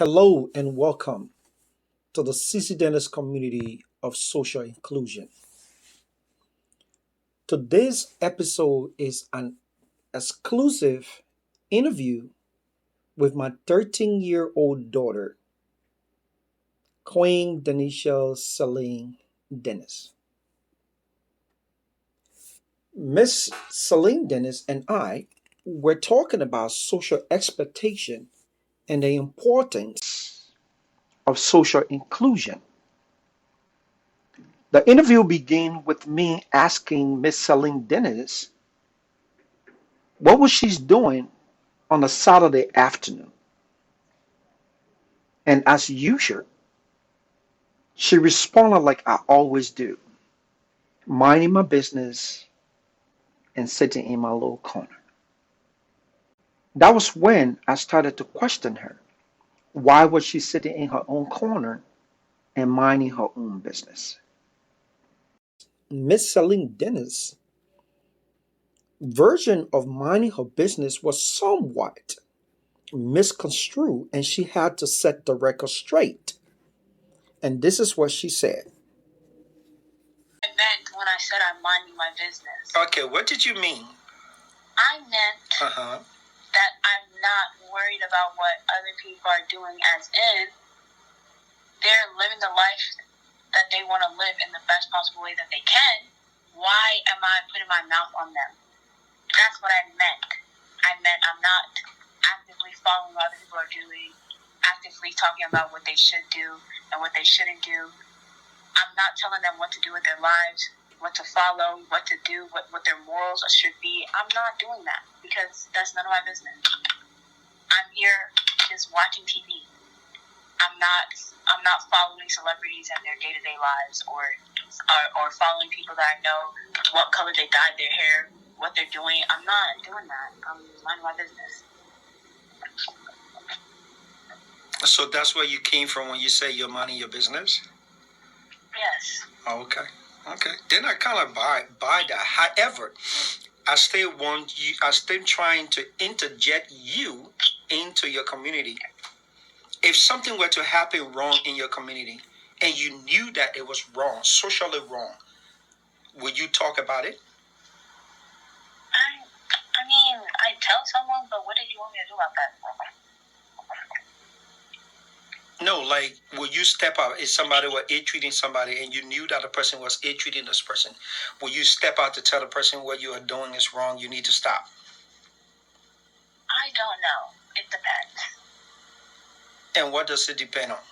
Hello and welcome to the CC Dentist community of social inclusion. Today's episode is an exclusive interview with my 13-year-old daughter, Queen Denisha Celine Dennis. Miss Celine Dennis and I were talking about social expectation and the importance of social inclusion. The interview began with me asking Miss Celine Dennis what was she doing on a Saturday afternoon. And as usual, she responded like I always do, minding my business and sitting in my little corner. That was when I started to question her. Why was she sitting in her own corner and minding her own business? Miss Celine Dennis' version of minding her business was somewhat misconstrued, and she had to set the record straight. And this is what she said. I meant when I said I'm minding my business. Okay, what did you mean? I meant that I'm not worried about what other people are doing, as in they're living the life that they want to live in the best possible way that they can. Why am I putting my mouth on them? That's what I meant. I meant I'm not actively following what other people are doing, actively talking about what they should do and what they shouldn't do. I'm not telling them what to do with their lives, what to follow, what to do, what their morals should be. I'm not doing that because that's none of my business. I'm here just watching TV. I'm not following celebrities and their day-to-day lives or following people that I know what color they dyed their hair, what they're doing. I'm not doing that. I'm minding my business. So that's where you came from when you say you're minding your business? Yes. Okay. Then I kind of buy that. However, I still want you. I still trying to interject you into your community. If something were to happen wrong in your community, and you knew that it was wrong, socially wrong, would you talk about it? I mean, I tell someone, but what did you want me to do about that? No, like, would you step out if somebody were ill-treating somebody and you knew that the person was ill-treating this person? Would you step out to tell the person what you are doing is wrong, you need to stop? I don't know. It depends. And what does it depend on?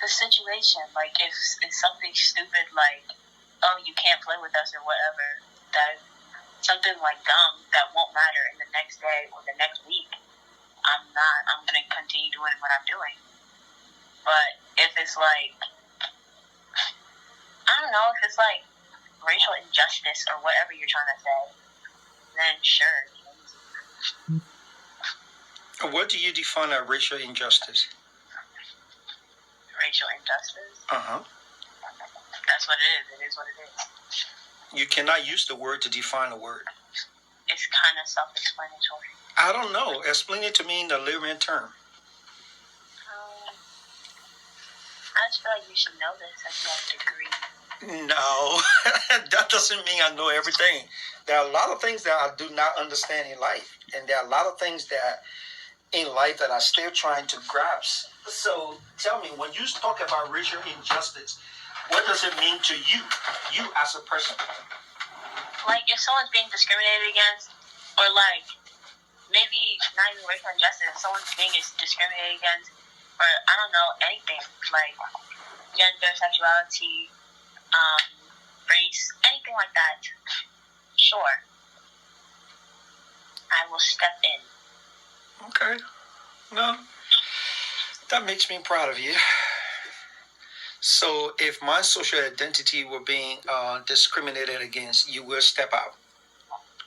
The situation. Like, if it's something stupid like, oh, you can't play with us or whatever, that something like dumb that won't matter in the next day or the next week, I'm going to continue doing what I'm doing. But if it's like, I don't know, if it's like racial injustice or whatever you're trying to say, then sure. What do you define as racial injustice? Racial injustice? Uh-huh. That's what it is. It is what it is. You cannot use the word to define a word. It's kind of self-explanatory. I don't know. Explain it to me in the layman term. I just feel like you should know this as you have a degree. No, that doesn't mean I know everything. There are a lot of things that I do not understand in life. And there are a lot of things that in life that I'm still trying to grasp. So tell me, when you talk about racial injustice, what does it mean to you as a person? Like, if someone's being discriminated against, or like, maybe not even racial injustice, if someone's being discriminated against, or I don't know, anything, like gender, sexuality, race, anything like that, sure, I will step in. Okay. No, that makes me proud of you. So if my social identity were being discriminated against, you will step out.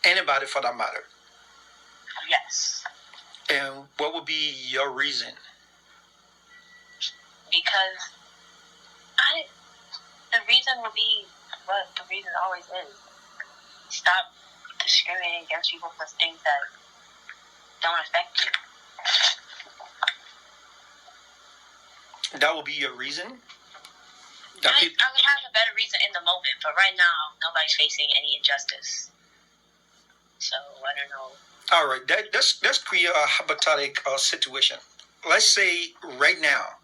Anybody for that matter. Yes. And what would be your reason? Because the reason would be what the reason always is. Stop discriminating against people for things that don't affect you. That would be your reason? I would have a better reason in the moment, but right now, nobody's facing any injustice. So, I don't know. All right, let's create a hypothetical situation. Let's say right now,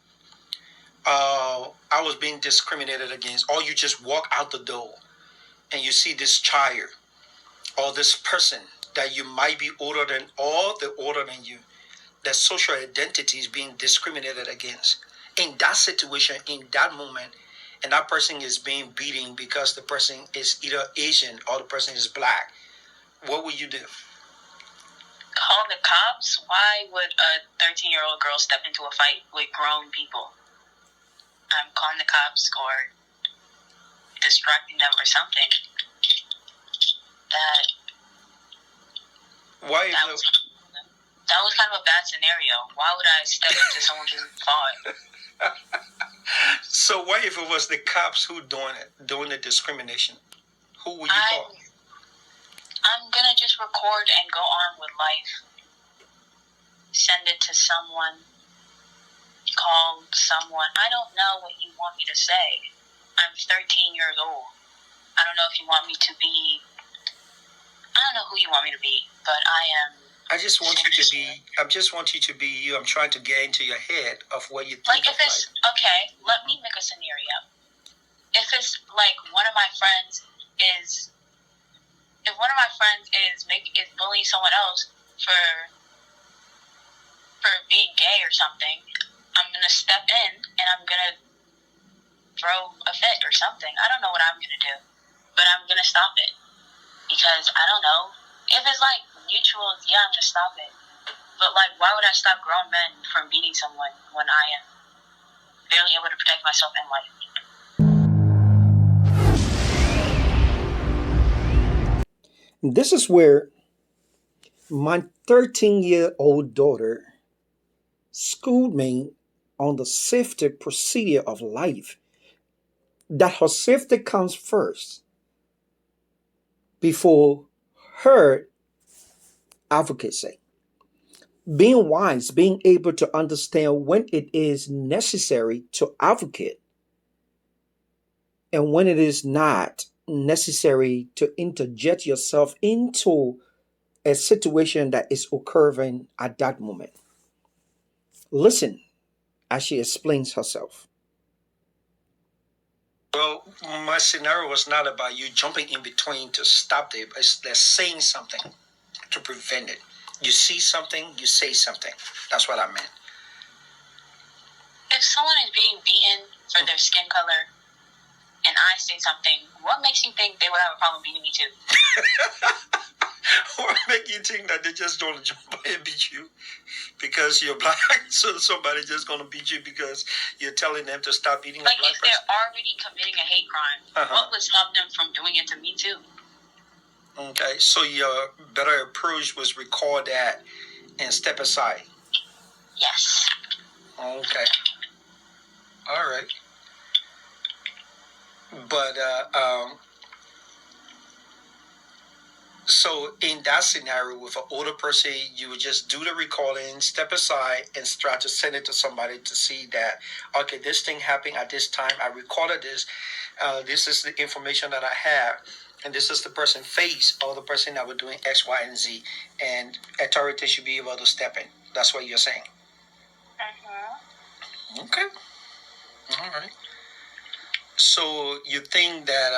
I was being discriminated against, or you just walk out the door and you see this child or this person that you might be older than, or they're older than you, that social identity is being discriminated against. In that situation, in that moment, and that person is being beaten because the person is either Asian or the person is black, what would you do? Call the cops? Why would a 13-year-old girl step into a fight with grown people? I'm calling the cops or distracting them or something. That was kind of a bad scenario. Why would I step into someone who fought? So what if it was the cops who doing the discrimination? Who would you call? I'm gonna just record and go on with life. Send it to someone. Call someone. I don't know what you want me to say. I'm 13 years old. I don't know if you want me to be. I don't know who you want me to be, but I am. I just want you to be. I just want you to be you. I'm trying to get into your head of what you think. Like if it's okay, let me make a scenario. If it's like one of my friends is, if one of my friends is bullying someone else for being gay or something, I'm gonna step in and I'm gonna throw a fit or something. I don't know what I'm gonna do, but I'm gonna stop it because I don't know. If it's like mutual, yeah, I'm gonna stop it. But like, why would I stop grown men from beating someone when I am barely able to protect myself in life? This is where my 13-year-old daughter schooled me on the safety procedure of life, that her safety comes first before her advocacy. Being wise, being able to understand when it is necessary to advocate and when it is not necessary to interject yourself into a situation that is occurring at that moment. Listen as she explains herself. Well, my scenario was not about you jumping in between to stop it, but they're saying something to prevent it. You see something, you say something. That's what I meant. If someone is being beaten for their skin color and I say something, what makes you think they would have a problem beating me too? What makes you think that they just don't jump and beat you because you're black? So somebody just gonna beat you because you're telling them to stop beating a black person? Like if they're already committing a hate crime, what would stop them from doing it to me too? Okay, so your better approach was record that and step aside. Yes. Okay. All right. But so in that scenario with an older person, you would just do the recording, step aside, and try to send it to somebody to see that, okay, this thing happened at this time. I recorded this. This is the information that I have. And this is the person's face or the person that was doing X, Y, and Z. And authority should be able to step in. That's what you're saying. Uh-huh. Okay. All right. So you think that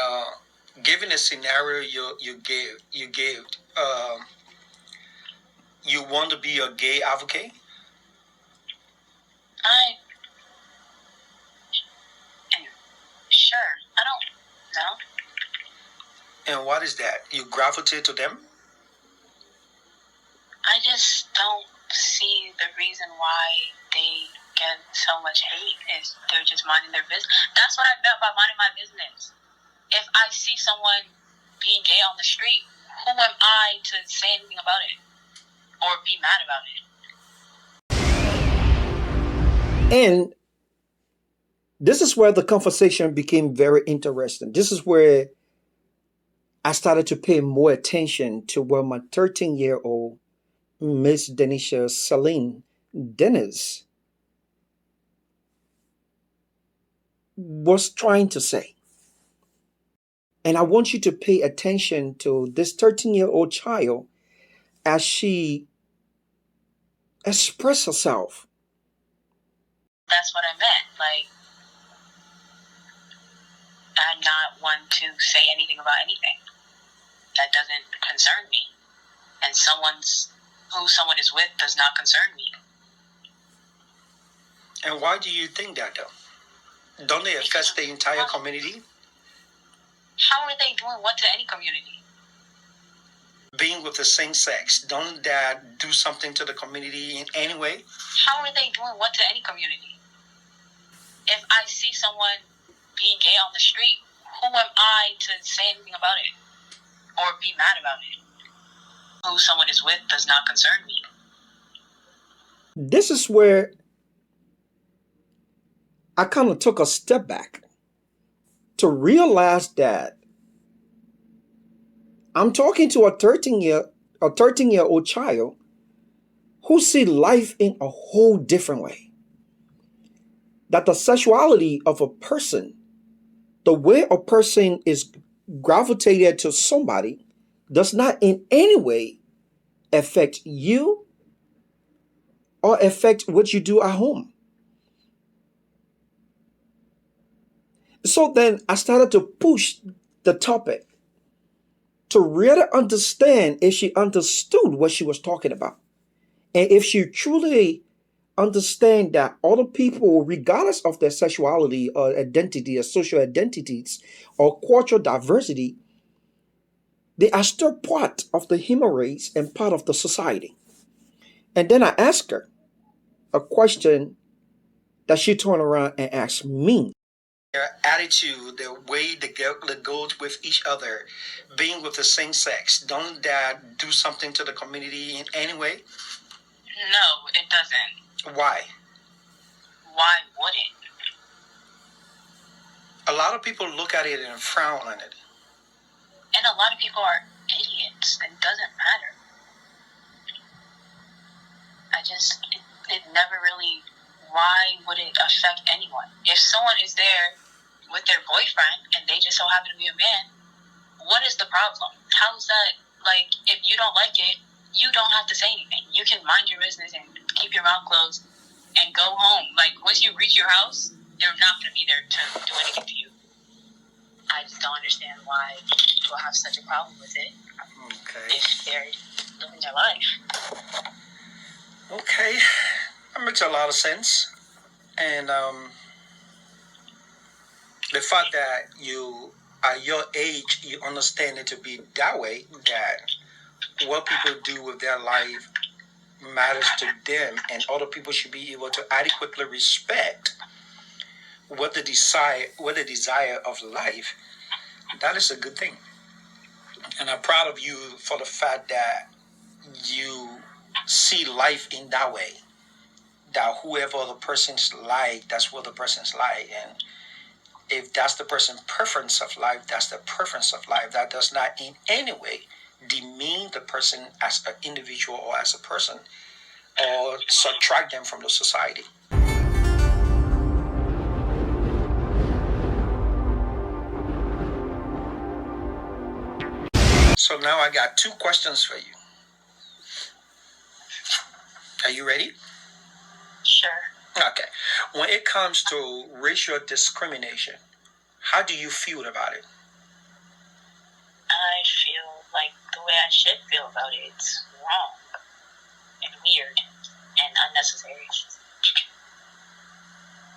given a scenario you gave, you want to be a gay advocate? I sure. I don't know. And what is that? You gravitate to them? I just don't see the reason why they get so much hate. Is they're just minding their business. That's what I meant by minding my business. If I see someone being gay on the street, who am I to say anything about it or be mad about it? And this is where the conversation became very interesting. This is where I started to pay more attention to where my 13-year-old Miss Denisha Celine Dennis was trying to say. And I want you to pay attention to this 13-year-old child as she expressed herself. That's what I meant. Like, I'm not one to say anything about anything. That doesn't concern me. And who someone is with does not concern me. And why do you think that, though? Don't they affect the entire community? How are they doing what to any community? Being with the same sex, don't that do something to the community in any way? How are they doing what to any community? If I see someone being gay on the street, who am I to say anything about it or be mad about it? Who someone is with does not concern me. This is where I kind of took a step back to realize that I'm talking to a 13-year-old child who see life in a whole different way. That the sexuality of a person, the way a person is gravitated to somebody, does not in any way affect you or affect what you do at home. So then I started to push the topic to really understand if she understood what she was talking about. And if she truly understand that other people, regardless of their sexuality or identity or social identities or cultural diversity, they are still part of the human race and part of the society. And then I asked her a question that she turned around and asked me. Their attitude, the way they go with each other, being with the same sex, don't that do something to the community in any way? No, it doesn't. Why? Why would it? A lot of people look at it and frown on it. And a lot of people are idiots. It doesn't matter. It never really, why would it affect anyone? If someone is there with their boyfriend and they just so happen to be a man, what is the problem? How is that, like, if you don't like it, you don't have to say anything. You can mind your business and keep your mouth closed and go home. Like, once you reach your house, they're not going to be there to do anything to you. I just don't understand why people have such a problem with it. Okay. If they're living their life. Okay. That makes a lot of sense. And the fact that you, at your age, you understand it to be that way, that what people do with their life matters to them, and other people should be able to adequately respect what the desire of life. That is a good thing. And I'm proud of you for the fact that you see life in that way. That whoever the person's like, that's what the person's like. And if that's the person's preference of life, that's the preference of life. That does not in any way demean the person as an individual or as a person, or subtract them from the society. So now I got 2 questions for you. Are you ready? Sure. Okay. When it comes to racial discrimination, how do you feel about it? I feel like the way I should feel about it. It's wrong and weird and unnecessary.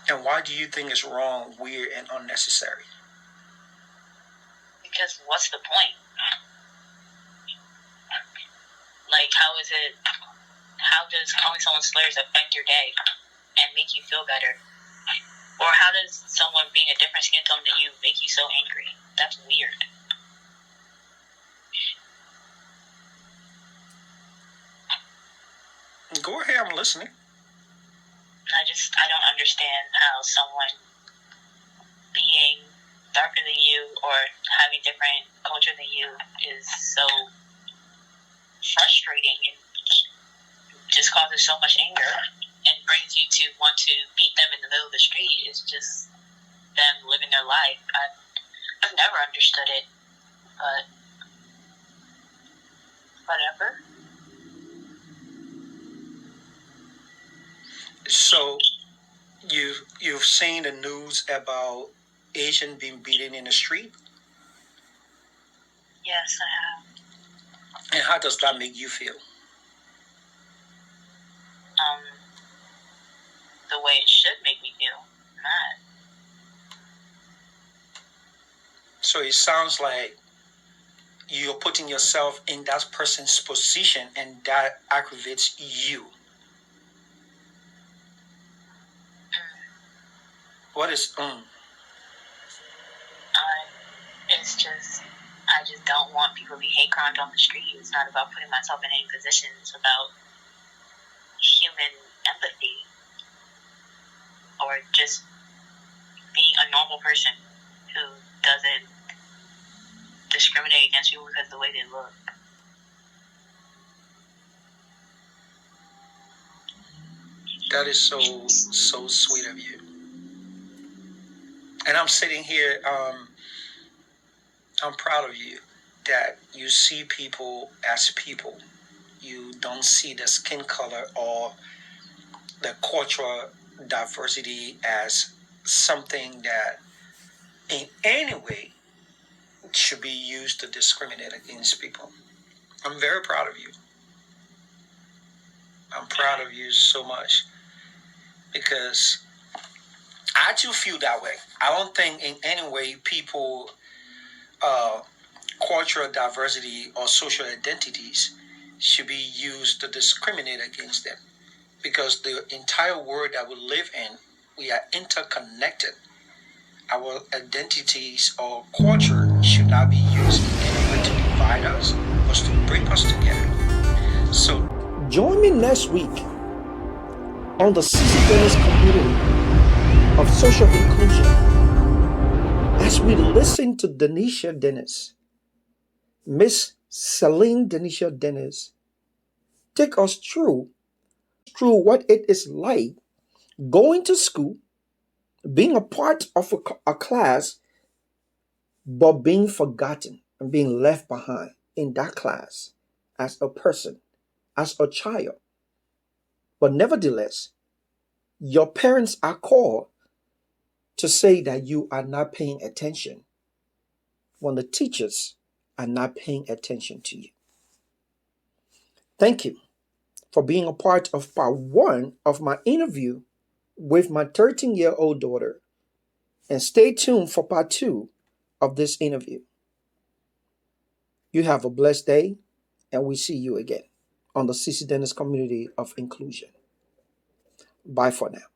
And why do you think it's wrong, weird, and unnecessary? Because what's the point? Like, how does calling someone slurs affect your day and make you feel better? Or how does someone being a different skin tone than you make you so angry? That's weird. Go ahead, I'm listening. I don't understand how someone being darker than you or having different culture than you is so frustrating and just causes so much anger and brings you to want to beat them in the middle of the street. Is just them living their life. I've never understood it, but whatever. So you've seen the news about Asian being beaten in the street? Yes, I have. And how does that make you feel? The way it should make me feel mad. So it sounds like you're putting yourself in that person's position and that aggravates you. What is It's just, I just don't want people to be hate crimes on the street. It's not about putting myself in any position. It's about human empathy, or just being a normal person who doesn't discriminate against people because of the way they look. That is so sweet of you. And I'm sitting here, I'm proud of you that you see people as people. You don't see the skin color or the cultural diversity as something that in any way should be used to discriminate against people. I'm very proud of you. I'm proud of you so much because I too feel that way. I don't think in any way people, cultural diversity or social identities should be used to discriminate against them, because the entire world that we live in, we are interconnected. Our identities or culture should not be used in any way to divide us, but to bring us together. So join me next week on the CC Dennis community of social inclusion as we listen to Denisha Dennis, Miss Celine Denisha Dennis, take us through what it is like going to school, being a part of a class, but being forgotten and being left behind in that class as a person, as a child. But nevertheless, your parents are called to say that you are not paying attention when the teachers are not paying attention to you. Thank you for being a part of part one of my interview with my 13-year-old daughter. And stay tuned for part two of this interview. You have a blessed day, and we see you again on the CC Dennis community of inclusion. Bye for now.